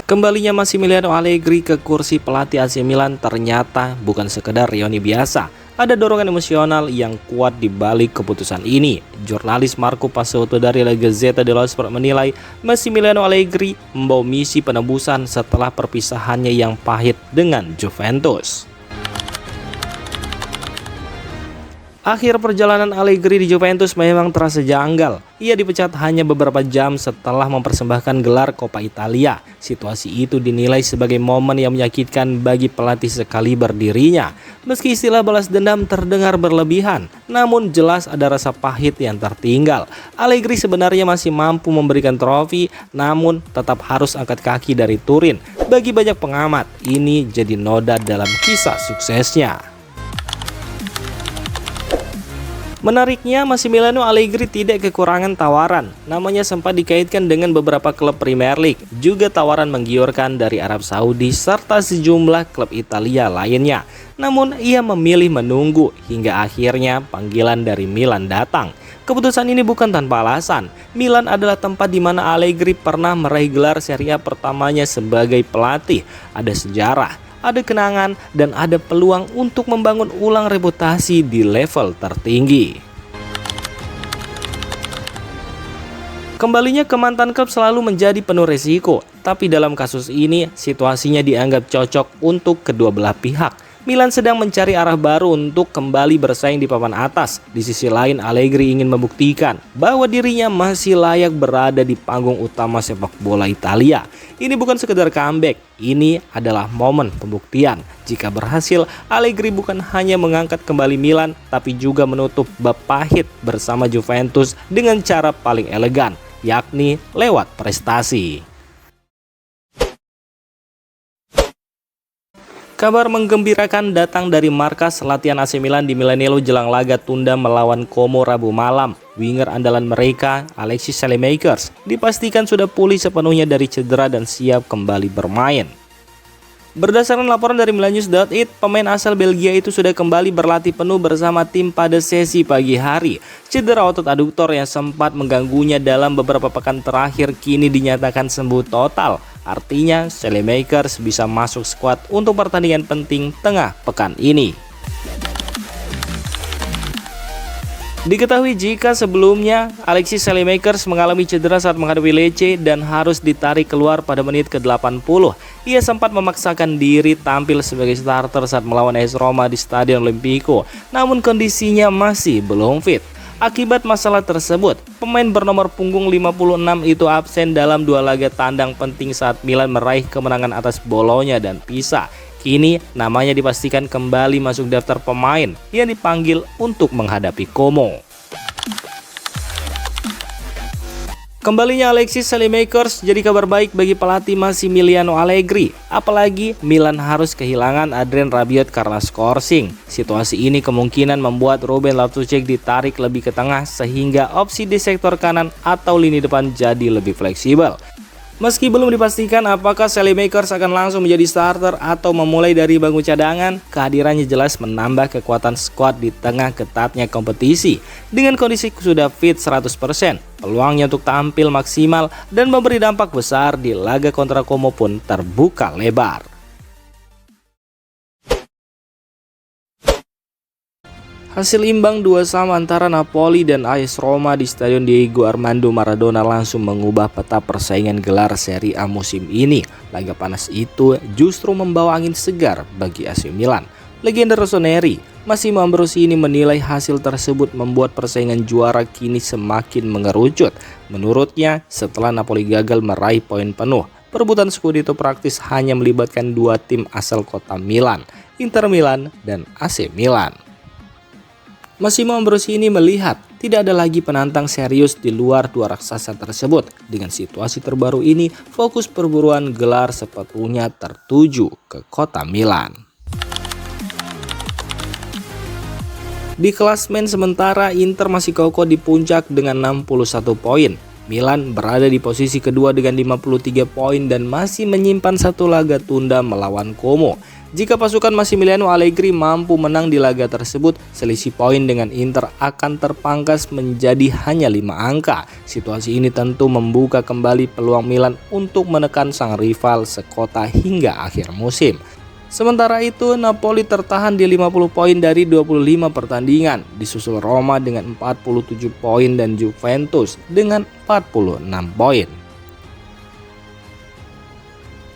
Kembalinya Massimiliano Allegri ke kursi pelatih AC Milan ternyata bukan sekedar reuni biasa. Ada dorongan emosional yang kuat di balik keputusan ini. Jurnalis Marco Pasotto dari La Gazzetta dello Sport menilai Massimiliano Allegri membawa misi penebusan setelah perpisahannya yang pahit dengan Juventus. Akhir perjalanan Allegri di Juventus memang terasa janggal. Ia dipecat hanya beberapa jam setelah mempersembahkan gelar Coppa Italia. Situasi itu dinilai sebagai momen yang menyakitkan bagi pelatih sekaliber dirinya. Meski istilah balas dendam terdengar berlebihan, namun jelas ada rasa pahit yang tertinggal. Allegri sebenarnya masih mampu memberikan trofi, namun tetap harus angkat kaki dari Turin. Bagi banyak pengamat, ini jadi noda dalam kisah suksesnya. Menariknya, Massimiliano Allegri tidak kekurangan tawaran. Namanya sempat dikaitkan dengan beberapa klub Premier League, juga tawaran menggiurkan dari Arab Saudi serta sejumlah klub Italia lainnya. Namun ia memilih menunggu hingga akhirnya panggilan dari Milan datang. Keputusan ini bukan tanpa alasan. Milan adalah tempat di mana Allegri pernah meraih gelar Serie A pertamanya sebagai pelatih. Ada sejarah, ada kenangan, dan ada peluang untuk membangun ulang reputasi di level tertinggi. Kembalinya ke mantan klub selalu menjadi penuh resiko, tapi dalam kasus ini situasinya dianggap cocok untuk kedua belah pihak. Milan sedang mencari arah baru untuk kembali bersaing di papan atas. Di sisi lain, Allegri ingin membuktikan bahwa dirinya masih layak berada di panggung utama sepak bola Italia. Ini bukan sekedar comeback, ini adalah momen pembuktian. Jika berhasil, Allegri bukan hanya mengangkat kembali Milan, tapi juga menutup bab pahit bersama Juventus dengan cara paling elegan, yakni lewat prestasi. Kabar menggembirakan datang dari markas latihan AC Milan di Milanello jelang laga tunda melawan Como Rabu malam. Winger andalan mereka, Alexis Saelemaekers, dipastikan sudah pulih sepenuhnya dari cedera dan siap kembali bermain. Berdasarkan laporan dari Milanews.it, pemain asal Belgia itu sudah kembali berlatih penuh bersama tim pada sesi pagi hari. Cedera otot aduktor yang sempat mengganggunya dalam beberapa pekan terakhir kini dinyatakan sembuh total. Artinya, Saelemaekers bisa masuk skuad untuk pertandingan penting tengah pekan ini. Diketahui jika sebelumnya Alexis Saelemaekers mengalami cedera saat menghadapi Lecce dan harus ditarik keluar pada menit ke-80. Ia sempat memaksakan diri tampil sebagai starter saat melawan AS Roma di Stadion Olimpico, namun kondisinya masih belum fit. Akibat masalah tersebut, pemain bernomor punggung 56 itu absen dalam dua laga tandang penting saat Milan meraih kemenangan atas Bologna dan Pisa. Kini namanya dipastikan kembali masuk daftar pemain yang dipanggil untuk menghadapi Como. Kembalinya Alexis Saelemaekers jadi kabar baik bagi pelatih Massimiliano Allegri. Apalagi Milan harus kehilangan Adrien Rabiot karena skorsing. Situasi ini kemungkinan membuat Robert Lewandowski ditarik lebih ke tengah sehingga opsi di sektor kanan atau lini depan jadi lebih fleksibel. Meski belum dipastikan apakah Saelemaekers akan langsung menjadi starter atau memulai dari bangku cadangan, kehadirannya jelas menambah kekuatan skuad di tengah ketatnya kompetisi. Dengan kondisi sudah fit 100%, peluangnya untuk tampil maksimal dan memberi dampak besar di laga kontra Como pun terbuka lebar. Hasil imbang 2-2 antara Napoli dan AS Roma di Stadion Diego Armando Maradona langsung mengubah peta persaingan gelar Serie A musim ini. Laga panas itu justru membawa angin segar bagi AC Milan. Legenda Rossoneri, Massimo Ambrosini menilai hasil tersebut membuat persaingan juara kini semakin mengerucut. Menurutnya, setelah Napoli gagal meraih poin penuh, perebutan Scudetto praktis hanya melibatkan dua tim asal kota Milan, Inter Milan dan AC Milan. Massimo Ambrosini melihat tidak ada lagi penantang serius di luar dua raksasa tersebut. Dengan situasi terbaru ini, fokus perburuan gelar sepenuhnya tertuju ke kota Milan. Di klasmen sementara, Inter masih kokoh di puncak dengan 61 poin. Milan berada di posisi kedua dengan 53 poin dan masih menyimpan satu laga tunda melawan Como. Jika pasukan Massimiliano Allegri mampu menang di laga tersebut, selisih poin dengan Inter akan terpangkas menjadi hanya 5 angka. Situasi ini tentu membuka kembali peluang Milan untuk menekan sang rival sekota hingga akhir musim. Sementara itu, Napoli tertahan di 50 poin dari 25 pertandingan, disusul Roma dengan 47 poin dan Juventus dengan 46 poin.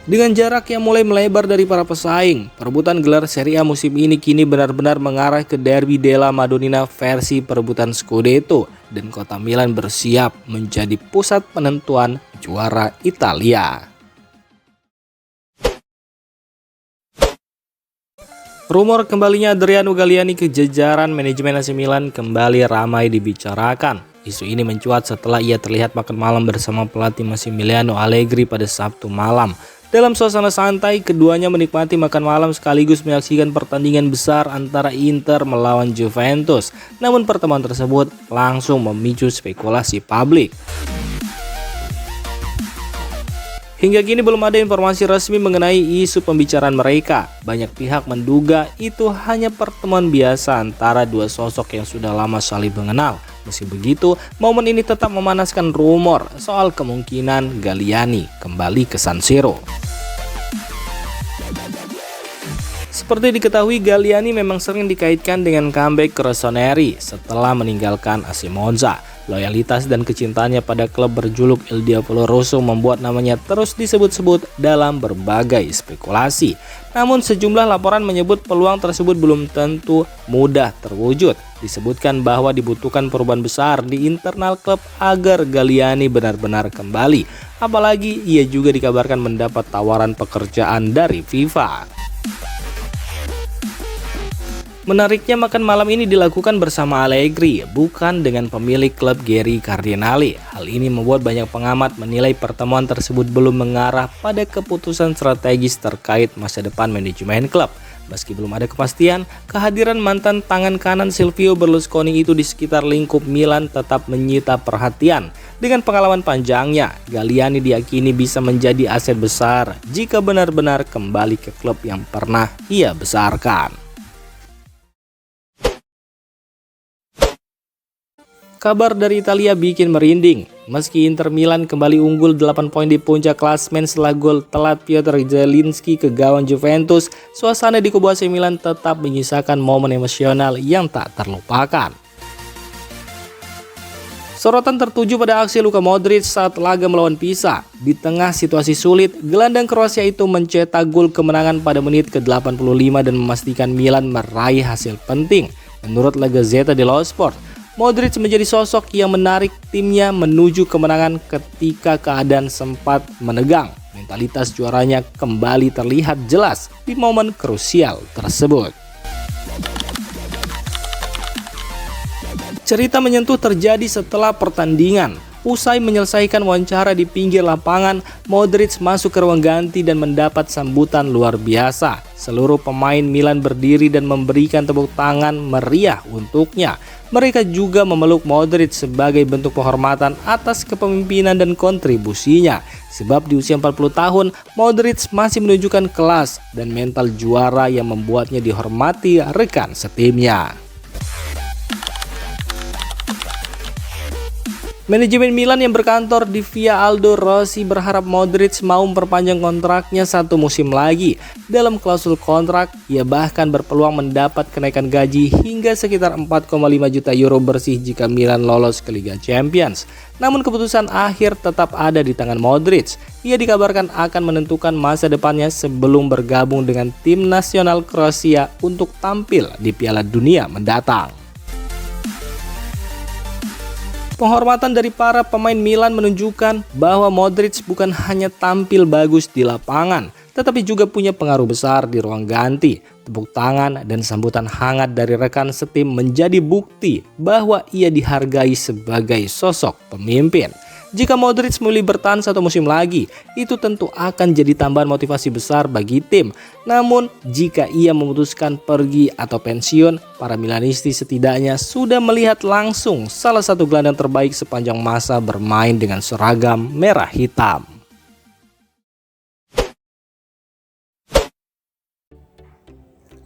Dengan jarak yang mulai melebar dari para pesaing, perebutan gelar Serie A musim ini kini benar-benar mengarah ke Derby della Madonnina versi perebutan Scudetto, dan kota Milan bersiap menjadi pusat penentuan juara Italia. Rumor kembalinya Adriano Galliani ke jajaran manajemen AC Milan kembali ramai dibicarakan. Isu ini mencuat setelah ia terlihat makan malam bersama pelatih Massimiliano Allegri pada Sabtu malam. Dalam suasana santai, keduanya menikmati makan malam sekaligus menyaksikan pertandingan besar antara Inter melawan Juventus. Namun pertemuan tersebut langsung memicu spekulasi publik. Hingga kini belum ada informasi resmi mengenai isu pembicaraan mereka. Banyak pihak menduga itu hanya pertemuan biasa antara dua sosok yang sudah lama saling mengenal. Meski begitu, momen ini tetap memanaskan rumor soal kemungkinan Galliani kembali ke San Siro. Seperti diketahui, Galliani memang sering dikaitkan dengan comeback ke Rossoneri setelah meninggalkan AC Monza. Loyalitas dan kecintaannya pada klub berjuluk Il Diavolo Rosso membuat namanya terus disebut-sebut dalam berbagai spekulasi. Namun sejumlah laporan menyebut peluang tersebut belum tentu mudah terwujud. Disebutkan bahwa dibutuhkan perubahan besar di internal klub agar Galliani benar-benar kembali. Apalagi ia juga dikabarkan mendapat tawaran pekerjaan dari FIFA. Menariknya, makan malam ini dilakukan bersama Allegri, bukan dengan pemilik klub Gary Cardinale. Hal ini membuat banyak pengamat menilai pertemuan tersebut belum mengarah pada keputusan strategis terkait masa depan manajemen klub. Meski belum ada kepastian, kehadiran mantan tangan kanan Silvio Berlusconi itu di sekitar lingkup Milan tetap menyita perhatian. Dengan pengalaman panjangnya, Galliani diyakini bisa menjadi aset besar jika benar-benar kembali ke klub yang pernah ia besarkan. Kabar dari Italia bikin merinding. Meski Inter Milan kembali unggul 8 poin di puncak klasmen setelah gol telat Piotr Zielinski ke gawang Juventus, suasana di kubu AC Milan tetap menyisakan momen emosional yang tak terlupakan. Sorotan tertuju pada aksi Luka Modric saat laga melawan Pisa. Di tengah situasi sulit, gelandang Kroasia itu mencetak gol kemenangan pada menit ke-85 dan memastikan Milan meraih hasil penting. Menurut La Gazzetta dello Sport, Modric menjadi sosok yang menarik timnya menuju kemenangan ketika keadaan sempat menegang. Mentalitas juaranya kembali terlihat jelas di momen krusial tersebut. Cerita menyentuh terjadi setelah pertandingan. Usai menyelesaikan wawancara di pinggir lapangan, Modric masuk ke ruang ganti dan mendapat sambutan luar biasa. Seluruh pemain Milan berdiri dan memberikan tepuk tangan meriah untuknya. Mereka juga memeluk Modric sebagai bentuk penghormatan atas kepemimpinan dan kontribusinya. Sebab di usia 40 tahun, Modric masih menunjukkan kelas dan mental juara yang membuatnya dihormati rekan setimnya. Manajemen Milan yang berkantor di Via Aldo Rossi berharap Modric mau memperpanjang kontraknya 1 musim lagi. Dalam klausul kontrak, ia bahkan berpeluang mendapat kenaikan gaji hingga sekitar 4,5 juta euro bersih jika Milan lolos ke Liga Champions. Namun keputusan akhir tetap ada di tangan Modric. Ia dikabarkan akan menentukan masa depannya sebelum bergabung dengan tim nasional Kroasia untuk tampil di Piala Dunia mendatang. Penghormatan dari para pemain Milan menunjukkan bahwa Modric bukan hanya tampil bagus di lapangan, tetapi juga punya pengaruh besar di ruang ganti. Tepuk tangan dan sambutan hangat dari rekan setim menjadi bukti bahwa ia dihargai sebagai sosok pemimpin. Jika Modric memilih bertahan satu musim lagi, itu tentu akan jadi tambahan motivasi besar bagi tim. Namun, jika ia memutuskan pergi atau pensiun, para Milanisti setidaknya sudah melihat langsung salah satu gelandang terbaik sepanjang masa bermain dengan seragam merah hitam.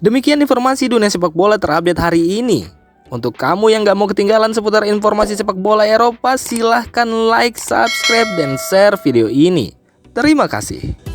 Demikian informasi dunia sepak bola terupdate hari ini. Untuk kamu yang gak mau ketinggalan seputar informasi sepak bola Eropa, silahkan like, subscribe, dan share video ini. Terima kasih.